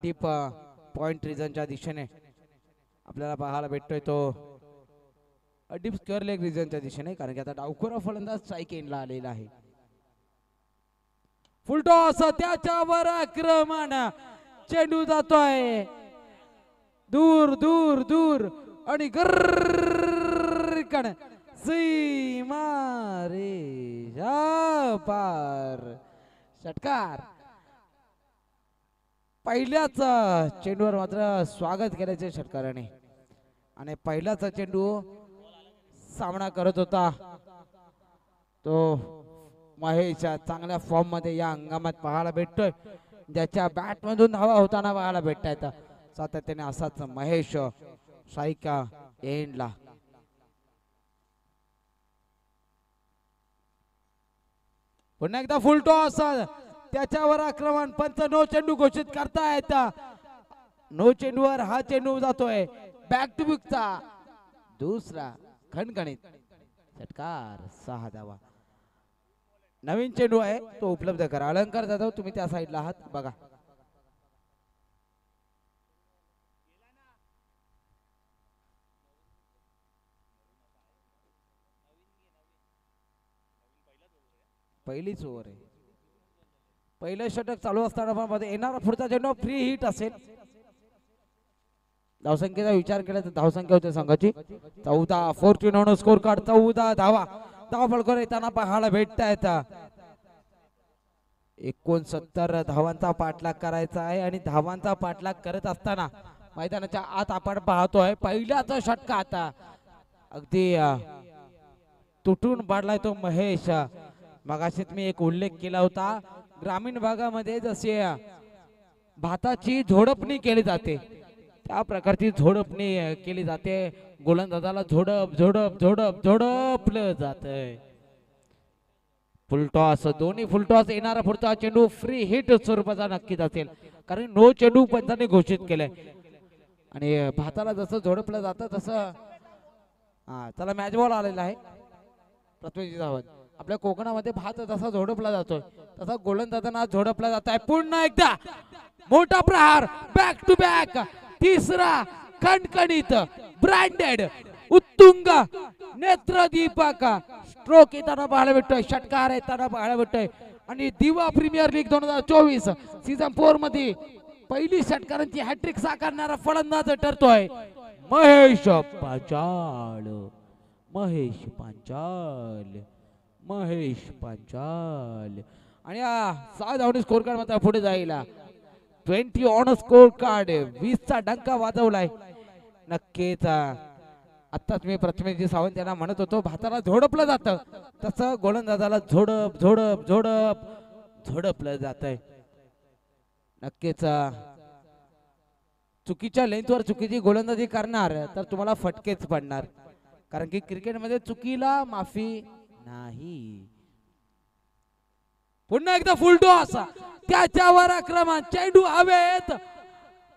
टीप point रिजनच्या दिशेने आपल्याला पाहायला भेटतोय तो डीप स्क्वेअर लेग रिजनच्या दिशेने, कारण की आता डावखोरा फलंदाज स्ट्राईक एंडला आलेला आहे. फुल टॉस, त्याच्यावर आक्रमण, चेंडू जातोय दूर दूर दूर आणि गर्रकण सीमा रेषा पार. षटकार. पहिल्याच चेंडूवर मात्र स्वागत केल्याचे षटकाराने, आणि पहिलाच चेंडू सामना करत होता तो महेश चांगल्या फॉर्म मध्ये या हंगामात पाहायला भेटतोय, ज्याच्या बॅट मधून धावा होताना पाहायला भेटतायत. सातत्याने असाच महेश स्ट्राईक एंडला. पुन्हा एकदा फुल टॉस, त्याच्यावर आक्रमण. पंच नो चेंडू घोषित करतायत. नो चेंडूवर हा चेंडू जातोय बॅक टू बॅकचा दुसरा खणखणीत षटकार. 6 धावा. नवीन चेंडू आहे तो उपलब्ध करा. अलंकार जाधव तुम्ही त्या साईडला आहात बघा. पहिलीच ओव्हर आहे. पहिलं षटक चालू असताना मध्ये येणारा पुढचा चेंडू फ्री हिट असेल. धावसंख्येचा विचार केला तर धावसंख्या होते संघाची 14. 14 ऑन स्कोर कार्ड. 14 धावा. धावा फलकर येताना पाहायला भेटतायत. 69 धावांचा पाठलाग करायचा आहे, आणि धावांचा पाठलाग करत असताना मैदानाच्या आत आपण पाहतोय पहिल्याच षटकात अगदी तुटून पाडलाय तो महेश. मगाशीच मी एक उल्लेख केला होता, ग्रामीण भागामध्ये जसे भाताची झोडपणी केली जाते त्या प्रकारची झोडपणी केली जाते. गोलंदाजाला झोडप झोडप झोडप झोडपलं जातंय. फुल टॉस, दोन्ही फुल टॉस. येणारा पुढचा चेंडू फ्री हिट स्वरूपाचा नक्कीच असेल, कारण नो चेंडू पंचाने घोषित केलाय, आणि भाताला जसं झोडपलं जातं तसं त्याला मॅच बॉल आलेला आहे. प्रथमेश सावंत, आपल्या कोकणामध्ये भात जसा झोडपला जातोय तसा गोलंदाजांना झोडपला जात आहे. पुन्हा एकदा मोठा प्रहार, बॅक टू बॅक तिसरा खणखणीत ब्रँडेड उत्तुंग नेत्रदीपक स्ट्रोक येताना पाहायला भेटतोय. षटकार येताना पाहायला भेटतोय, आणि दिवा प्रीमियर लीग 2024 सीझन 4 मध्ये पहिली षटकारांची हॅट्रिक साकारणारा फलंदाज ठरतोय महेश पांचाळ. महेश पांचाळ, महेश पांचाळ. आणि 6 धावणे स्कोर कार्ड मात्र पुढे जाईल. 20 ऑन स्कोर कार्ड. 20 चा डंका वाजवलाय. नक्कीच आत्ताच मी प्रथमेशजी सावंत यांना म्हणत होतो, भाताला झोडपलं जातं तसं गोलंदाजाला झोडप झोडप झोडप झोडपलं जातंय. नक्कीच चुकीच्या लेंथवर चुकीची गोलंदाजी करणार तर तुम्हाला फटकेच पडणार, कारण की क्रिकेटमध्ये चुकीला माफी नाही. पुन्हा एकदा फुल टॉस, त्याच्यावर आक्रमण. चेंडू हवेत,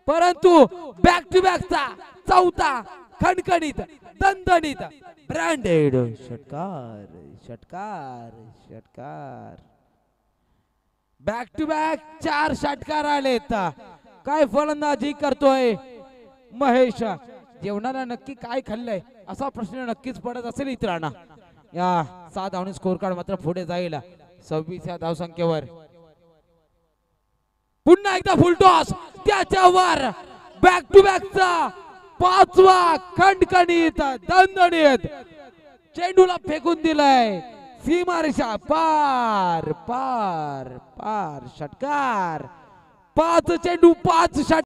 परंतु बॅक टू बॅकचा चौथा खणखणीत दणदणीत ब्रँडेड षटकार. षटकार षटकार. बॅक टू बॅक 4 षटकार आलेत. काय फलंदाजी करतोय महेश. जेवणाला नक्की काय खाल्लंय असा प्रश्न नक्कीच पडत असेल इतरांना. या 7 धावणे स्कोर कार्ड मात्र पुढे जाईल 26 या धावसंख्येवर. पुन्हा एकदा फुल टॉस, त्याच्यावर बॅक टू बॅकचा 5वा खणखणीत दणदणीत चेंडूला फेकून दिलाय सीमारेषा पार पार पार. षटकार. 5 चेंडू 5 षटकार.